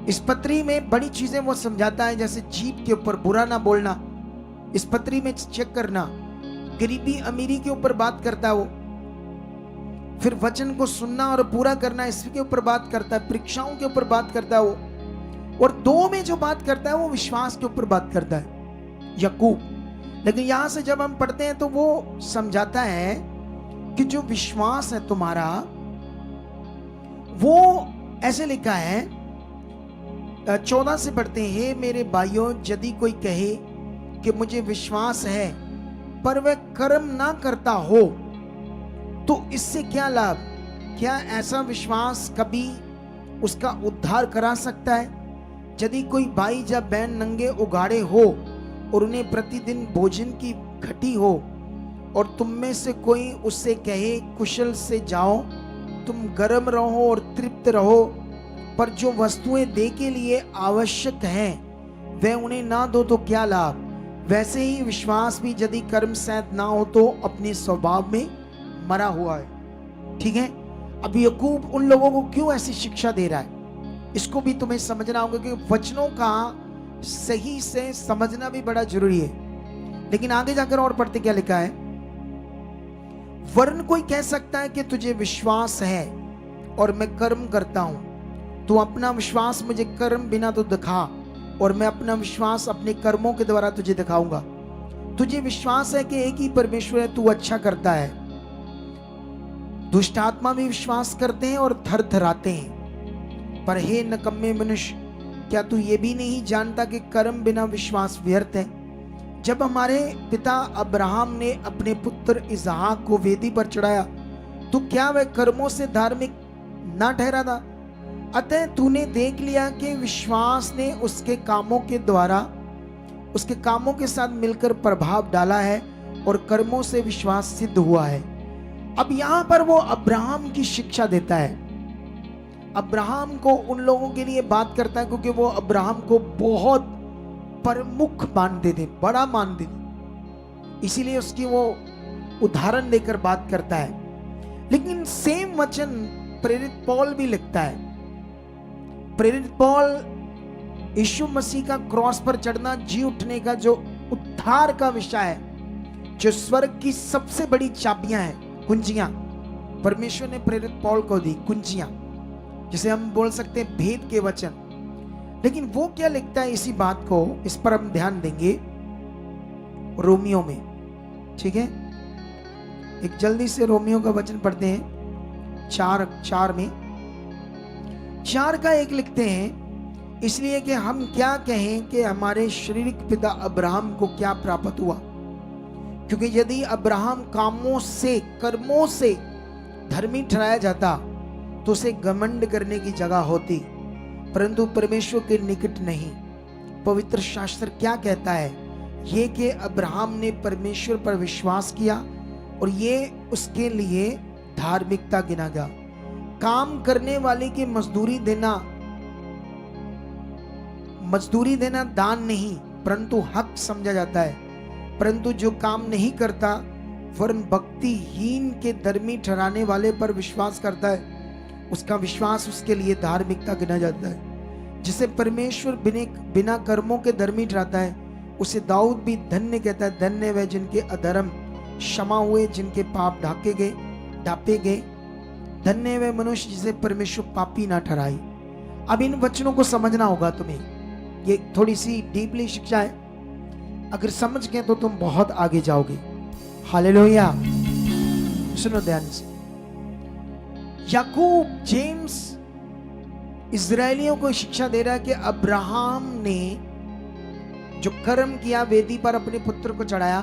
इस पत्री में बड़ी चीजें वो समझाता है, जैसे जीभ के ऊपर बुरा ना बोलना, इस पत्री में चेक करना, गरीबी अमीरी के ऊपर बात करता है वो, फिर वचन को सुनना और पूरा करना इसके ऊपर बात करता है, परीक्षाओं के ऊपर बात करता है वो, और 2 में जो बात करता है वो विश्वास के ऊपर बात करता है, याकूब। लेकिन यहां से जब हम पढ़ते हैं तो वो समझाता है कि जो विश्वास है तुम्हारा, वो ऐसे लिखा है 14 से पढ़ते हैं, हे मेरे भाइयों, यदि कोई कहे कि मुझे विश्वास है पर वह कर्म ना करता हो तो इससे क्या लाभ? क्या ऐसा विश्वास कभी उसका उद्धार करा सकता है? यदि कोई भाई या बहन नंगे उगाड़े हो और उन्हें प्रतिदिन भोजन की घटी हो और तुम में से कोई उससे कहे कुशल से जाओ, तुम गर्म रहो और तृप्त रहो, पर जो वस्तुएं दे के लिए आवश्यक हैं वह उन्हें ना दो तो क्या लाभ? वैसे ही विश्वास भी यदि कर्म सहित ना हो तो अपने स्वभाव में मरा हुआ है। ठीक है, अब याकूब उन लोगों को क्यों ऐसी शिक्षा दे रहा है, इसको भी तुम्हें समझना होगा कि वचनों का सही से समझना भी बड़ा जरूरी है। लेकिन आगे जाकर और पढ़ते क्या लिखा है, वरन कोई कह सकता है कि तुझे विश्वास है और मैं कर्म करता हूं, तू अपना विश्वास मुझे कर्म बिना तो दिखा और मैं अपना विश्वास अपने कर्मों के द्वारा तुझे दिखाऊंगा। तुझे विश्वास है कि एक ही परमेश्वर है, तू अच्छा करता है। दुष्ट आत्मा भी विश्वास करते हैं और थरथराते हैं। पर हे नकम्मे मनुष्य, क्या तू ये भी नहीं जानता कि कर्म बिना विश्वास व्यर्थ है? जब हमारे पिता अब्राहम ने अपने पुत्र इसहाक को वेदी पर चढ़ाया तो क्या वह कर्मों से धार्मिक ना ठहरा था? अतः तूने देख लिया कि विश्वास ने उसके कामों के द्वारा उसके कामों के साथ मिलकर प्रभाव डाला है और कर्मों से विश्वास सिद्ध हुआ है। अब यहां पर वो अब्राहम की शिक्षा देता है, अब्राहम को उन लोगों के लिए बात करता है क्योंकि वो अब्राहम को बहुत प्रमुख मानते थे, बड़ा मानते थे, इसीलिए उसकी वो उदाहरण देकर बात करता है। लेकिन सेम वचन प्रेरित पौल भी लिखता है। प्रेरित पौल यीशु मसीह का क्रॉस पर चढ़ना, जी उठने का जो उद्धार का विषय है, जो स्वर्ग की सबसे बड़ी चाबियां हैं, कुंजियां परमेश्वर ने प्रेरित पौल को दी, कुंजियां जिसे हम बोल सकते हैं भेद के वचन। लेकिन वो क्या लिखता है इसी बात को, इस पर हम ध्यान देंगे रोमियो में। ठीक है, एक जल्दी से रोमियो का वचन पढ़ते हैं, 4 में 4 का 1 लिखते हैं, इसलिए कि हम क्या कहें कि हमारे शारीरिक पिता अब्राहम को क्या प्राप्त हुआ? क्योंकि यदि अब्राहम कामों से, कर्मों से धर्मी ठहराया जाता तो उसे घमंड करने की जगह होती, परंतु परमेश्वर के निकट नहीं। पवित्र शास्त्र क्या कहता है? ये कि अब्राहम ने परमेश्वर पर विश्वास किया और ये उसके लिए धार्मिकता गिना गया। काम करने वाले की मजदूरी देना दान नहीं परंतु हक समझा जाता है, परंतु जो काम नहीं करता वरन भक्तिहीन के धर्मी ठहराने वाले पर विश्वास करता है, उसका विश्वास उसके लिए धार्मिकता गिना जाता है। जिसे परमेश्वर बिना कर्मों के धर्मी ठहराता है उसे दाऊद भी धन्य कहता है। धन्य वह जिनके अधर्म क्षमा हुए, जिनके पाप ढांपे गए। धन्य वह मनुष्य जिसे परमेश्वर पापी ना ठहराए। अब इन वचनों को समझना होगा तुम्हें, ये थोड़ी सी डीपली शिक्षा है, अगर समझ गए तो तुम बहुत आगे जाओगे। हालेलुया। सुनो ध्यान से, याकूब, जेम्स इजरायलियों को शिक्षा दे रहा है कि अब्राहम ने जो कर्म किया, वेदी पर अपने पुत्र को चढ़ाया,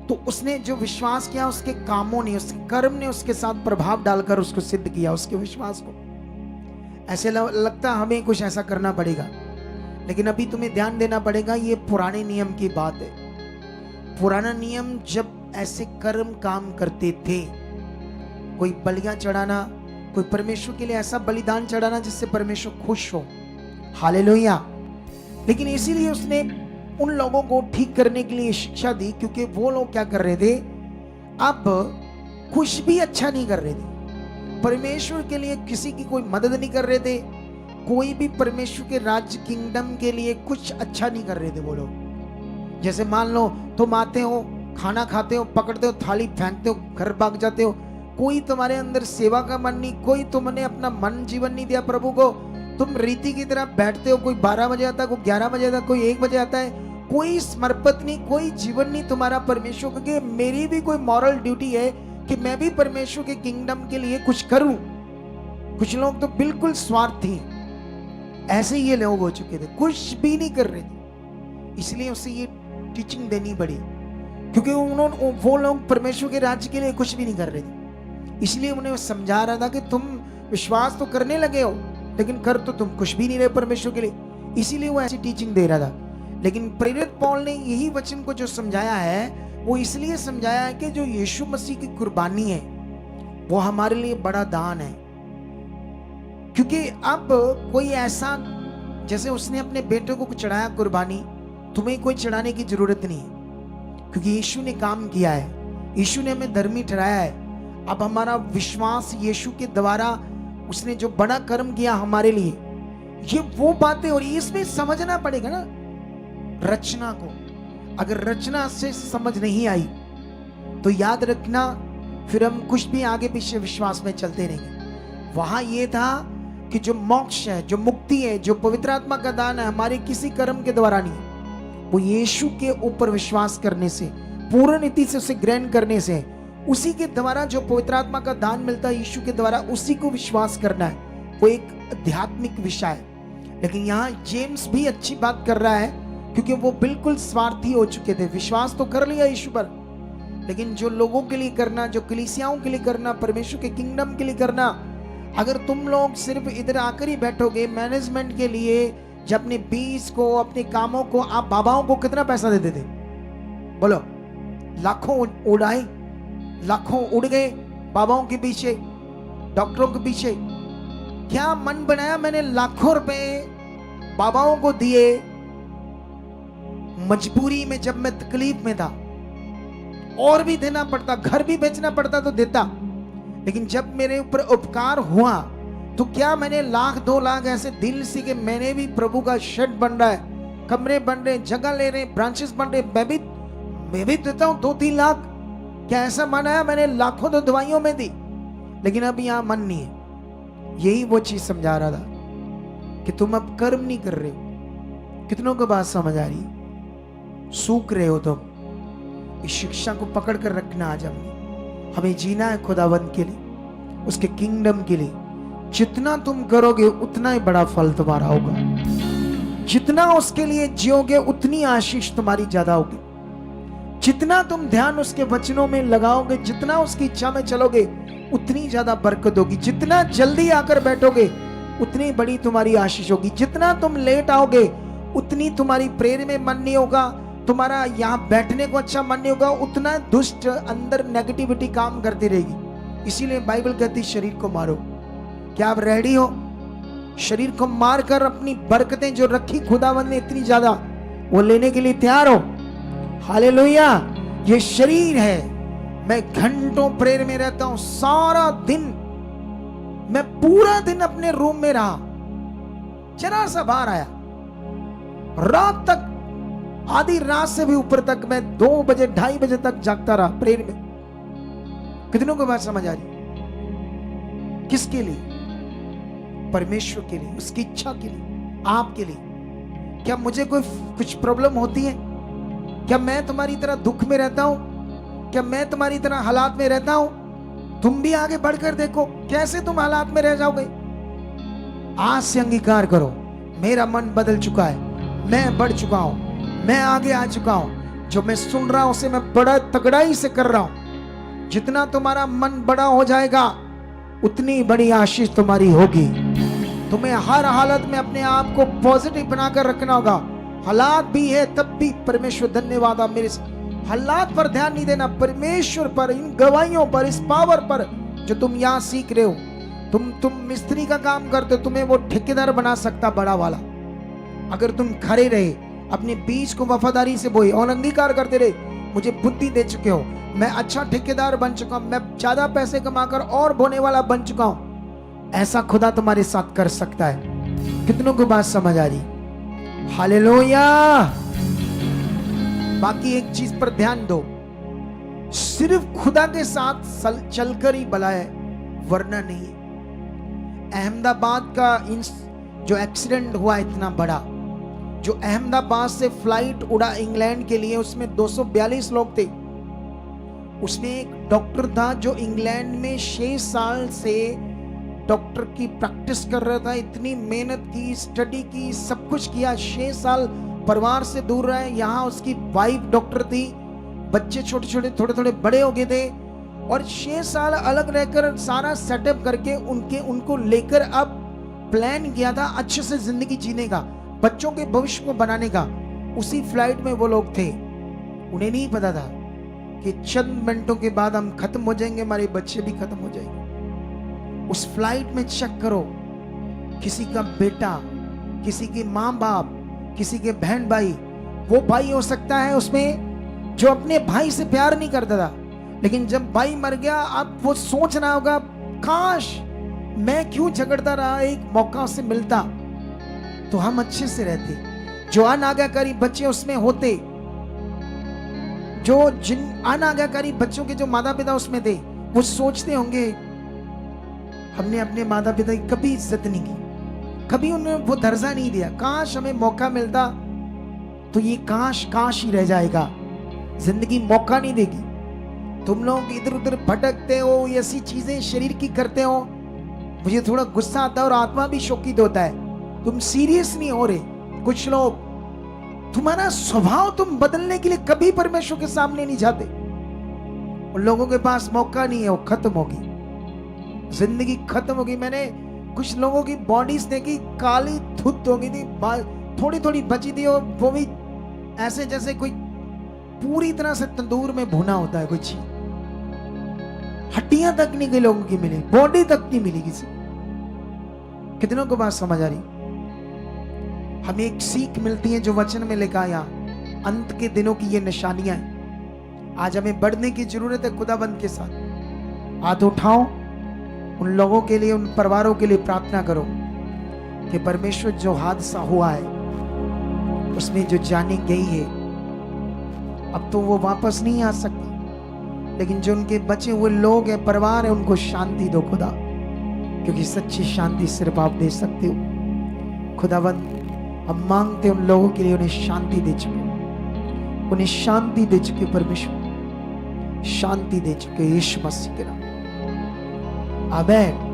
तो उसने जो विश्वास किया उसके कामों ने, उसके कर्म ने उसके साथ प्रभाव डालकर उसको सिद्ध किया, उसके विश्वास को। ऐसे लगता हमें कुछ ऐसा करना पड़ेगा, लेकिन अभी तुम्हें ध्यान देना पड़ेगा, ये पुराने नियम की बात है। पुराना नियम जब ऐसे कर्म काम करते थे, कोई बलियां चढ़ाना, कोई परमेश्वर के लिए ऐसा बलिदान चढ़ाना जिससे परमेश्वर खुश हो। हालेलुया। लेकिन इसीलिए उसने उन लोगों को ठीक करने के लिए शिक्षा दी, क्योंकि वो लोग क्या कर रहे थे, अब कुछ भी अच्छा नहीं कर रहे थे, परमेश्वर के लिए किसी की कोई मदद नहीं कर रहे थे, कोई भी परमेश्वर के राज्य किंगडम के लिए कुछ अच्छा नहीं कर रहे थे वो लोग। जैसे मान लो तुम आते हो, खाना खाते हो, पकड़ते हो, थाली फेंकते हो, घर भाग जाते हो, कोई तुम्हारे अंदर सेवा का मन नहीं, कोई तुमने अपना मन जीवन नहीं दिया प्रभु को, तुम रीति की तरह बैठते हो, कोई 12 बजे आता है, कोई 11 बजे आता है, कोई 1 बजे आता है, कोई समर्पित नहीं, कोई जीवन नहीं तुम्हारा परमेश्वर, क्योंकि मेरी भी कोई मॉरल ड्यूटी है कि मैं भी परमेश्वर के किंगडम के लिए कुछ करूं। कुछ लोग तो बिल्कुल स्वार्थी, ऐसे ये लोग हो चुके थे, कुछ भी नहीं कर रहे थे, इसलिए उसे ये टीचिंग देनी पड़ी, क्योंकि उन्होंने वो लोग परमेश्वर के राज्य के लिए कुछ भी नहीं कर रहे थे। इसलिए उन्हें समझा रहा था कि तुम विश्वास तो करने लगे हो, लेकिन कर तो तुम कुछ भी नहीं रहे परमेश्वर के लिए। इसीलिए वो ऐसी टीचिंग दे रहा था। लेकिन प्रेरित पौल ने यही वचन को जो समझाया है, वो इसलिए समझाया है कि जो यीशु मसीह की कुर्बानी है वो हमारे लिए बड़ा दान है। क्योंकि अब कोई ऐसा, जैसे उसने अपने बेटे को चढ़ाया कुर्बानी, तुम्हें कोई चढ़ाने की जरूरत नहीं है, क्योंकि यीशु ने काम किया है, यीशु ने हमें धर्मी ठहराया है। अब हमारा विश्वास यीशु के द्वारा, उसने जो बड़ा कर्म किया हमारे लिए, ये वो बातें हो रही, इसमें समझना पड़ेगा ना रचना को। अगर रचना से समझ नहीं आई तो याद रखना फिर हम कुछ भी आगे पीछे विश्वास में चलते रहेंगे। वहां ये था कि जो मोक्ष है, जो मुक्ति है, जो पवित्र आत्मा का दान है, हमारे किसी कर्म के द्वारा नहीं, वो यीशु के ऊपर विश्वास करने से, पूर्ण नीति से उसे ग्रहण करने से, उसी के द्वारा जो पवित्र आत्मा का दान मिलता है यीशु के द्वारा, उसी को विश्वास करना है। वो एक आध्यात्मिक विषय है। लेकिन यहाँ जेम्स भी अच्छी बात कर रहा है, क्योंकि वो बिल्कुल स्वार्थी हो चुके थे। विश्वास तो कर लिया यीशु पर, लेकिन जो लोगों के लिए करना, जो कलीसियाओं के लिए करना, परमेश्वर के किंगडम के लिए करना, अगर तुम लोग सिर्फ इधर आकर ही बैठोगे मैनेजमेंट के लिए, जब अपने बीज को, अपने कामों को, आप बाबाओं को कितना पैसा देते थे? बोलो, लाखों उड़ाए, लाखों उड़ गए बाबाओं के पीछे, डॉक्टरों के पीछे। क्या मन बनाया मैंने लाखों रुपए बाबाओं को दिए, मजबूरी में, जब मैं तकलीफ में था, और भी देना पड़ता, घर भी बेचना पड़ता तो देता। लेकिन जब मेरे ऊपर उपकार हुआ तो क्या मैंने लाख 2 लाख ऐसे दिल से कि मैंने भी प्रभु का शेड बन रहा है, कमरे बन रहे, जगह ले रहे, ब्रांचेस बन रहे, मैं भी देता हूं 2-3 लाख। क्या ऐसा मन आया मैंने लाखों तो दवाइयों में दी? लेकिन अब यहां मन नहीं है। यही वो चीज समझा रहा था कि तुम अब कर्म नहीं कर रहे हो। कितनों को बात समझ आ रही? सूख रहे हो तुम। इस शिक्षा को पकड़ कर रखना। आज हमें जीना है खुदावंद के लिए, उसके किंगडम के लिए। जितना तुम करोगे उतना ही बड़ा फल तुम्हारा होगा। जितना उसके लिए जियोगे उतनी आशीष तुम्हारी ज्यादा होगी। जितना तुम ध्यान उसके वचनों में लगाओगे, जितना उसकी इच्छा में चलोगे, उतनी ज्यादा बरकत होगी। जितना जल्दी आकर बैठोगे उतनी बड़ी तुम्हारी आशीष होगी। जितना तुम लेट आओगे उतनी तुम्हारी प्रेयर में मन नहीं होगा, तुम्हारा यहाँ बैठने को अच्छा मन नहीं होगा, उतना दुष्ट अंदर नेगेटिविटी काम करती रहेगी। इसीलिए बाइबल कहती शरीर को मारो। क्या आप रेडी हो? शरीर को मारकर अपनी बरकतें जो रखी खुदावंद ने इतनी ज्यादा, वो लेने के लिए तैयार हो? हालेलुया। ये शरीर है। मैं घंटों प्रेयर में रहता हूं, सारा दिन मैं पूरा दिन अपने रूम में रहा, जरा सा बाहर आया, रात तक, आधी रात से भी ऊपर तक मैं 2 बजे 2:30 बजे तक जागता रहा प्रेयर में। कितनों को बात समझ आ रही? किसके लिए? परमेश्वर के लिए, उसकी इच्छा के लिए, आपके लिए। क्या मुझे कोई कुछ प्रॉब्लम होती है? क्या मैं तुम्हारी तरह दुख में रहता हूं? क्या मैं तुम्हारी तरह हालात में रहता हूं? तुम भी आगे बढ़कर देखो कैसे तुम हालात में रह जाओगे। आज से अंगीकार करो, मेरा मन बदल चुका है, मैं बढ़ चुका हूं, मैं आगे आ चुका हूं। जो मैं सुन रहा हूं उसे मैं बड़ा तगड़ाई से कर रहा हूं। जितना तुम्हारा मन बड़ा हो जाएगा उतनी बड़ी आशीष तुम्हारी होगी। तुम्हें हर हालत में अपने आप को पॉजिटिव बनाकर रखना होगा। हालात भी है तब भी परमेश्वर धन्यवाद, आप मेरे हालात पर ध्यान नहीं देना, परमेश्वर पर, इन गवाहियों पर, इस पावर पर जो तुम यहाँ सीख रहे हो। तुम मिस्त्री का काम करते हो, तुम्हें वो ठेकेदार बना सकता बड़ा वाला। अगर तुम खड़े रहे, अपने बीज को वफादारी से बोए और अंगीकार करते रहे, मुझे बुद्धि दे चुके हो, मैं अच्छा ठेकेदार बन चुका हूं, मैं ज्यादा पैसे कमाकर और बोने वाला बन चुका हूं। ऐसा खुदा तुम्हारे साथ कर सकता है। कितनों को बात समझ आ रही? हालेलुया। बाकी एक चीज पर ध्यान दो, सिर्फ खुदा के साथ चलकर ही भला है, वरना नहीं। अहमदाबाद का जो एक्सीडेंट हुआ इतना बड़ा, जो अहमदाबाद से फ्लाइट उड़ा इंग्लैंड के लिए, उसमें 242 लोग थे। उसमें एक डॉक्टर था जो इंग्लैंड में 6 साल से डॉक्टर की प्रैक्टिस कर रहा था। इतनी मेहनत की, स्टडी की, सब कुछ किया, 6 साल परिवार से दूर रहे। यहाँ उसकी वाइफ डॉक्टर थी, बच्चे छोटे छोटे थोड़े थोड़े बड़े हो गए थे, और 6 साल अलग रहकर सारा सेटअप करके उनको लेकर अब प्लान किया था अच्छे से जिंदगी जीने का, बच्चों के भविष्य को बनाने का। उसी फ्लाइट में वो लोग थे। उन्हें नहीं पता था कि चंद मिनटों के बाद हम खत्म हो जाएंगे, हमारे बच्चे भी खत्म हो जाएंगे। उस फ्लाइट में चेक करो, किसी का बेटा, किसी के माँ बाप, किसी के बहन भाई, वो भाई हो सकता है उसमें जो अपने भाई से प्यार नहीं करता था, लेकिन जब भाई मर गया अब वो सोच रहा होगा, काश मैं क्यों झगड़ता रहा, एक मौका उससे मिलता तो हम अच्छे से रहते। जो अनाज्ञाकारी बच्चे उसमें होते, जो जिन अनाज्ञाकारी बच्चों के जो माता पिता उसमें थे, वो सोचते होंगे हमने अपने माता पिता की कभी इज्जत नहीं की, कभी उन्हें वो दर्जा नहीं दिया, काश हमें मौका मिलता तो ये काश काश ही रह जाएगा, जिंदगी मौका नहीं देगी। तुम लोग इधर उधर भटकते हो, ऐसी चीजें शरीर की करते हो, मुझे थोड़ा गुस्सा आता है और आत्मा भी शोकित होता है। तुम सीरियस नहीं हो रहे। कुछ लोग, तुम्हारा स्वभाव तुम बदलने के लिए कभी परमेश्वर के सामने नहीं जाते। उन लोगों के पास मौका नहीं है, वो खत्म होगी, जिंदगी खत्म होगी। मैंने कुछ लोगों की बॉडीज देखी, काली धुत हो गई थी, थोड़ी थोड़ी बची थी, और वो भी ऐसे जैसे कोई पूरी तरह से तंदूर में भुना होता है, कुछ हड्डियां तक नहीं कई लोगों की मिली, बॉडी तक नहीं मिली किसी। कितनों को बात समझ आ रही? हमें एक सीख मिलती है जो वचन में लिखा है, अंत के दिनों की ये निशानियां हैं। आज हमें बढ़ने की जरूरत है खुदाबंद के साथ। हाथ उठाओ, उन लोगों के लिए, उन परिवारों के लिए प्रार्थना करो कि परमेश्वर जो हादसा हुआ है उसमें जो जाने गई है, अब तो वो वापस नहीं आ सकती, लेकिन जो उनके बचे हुए लोग हैं, परिवार है, उनको शांति दो खुदा, क्योंकि सच्ची शांति सिर्फ आप दे सकते हो। खुदावंद, हम मांगते उन लोगों के लिए, उन्हें शांति दे चुके, उन्हें शांति दे चुके, परमेश्वर शांति दे चुके, यीशु मसीह के नाम, आमीन।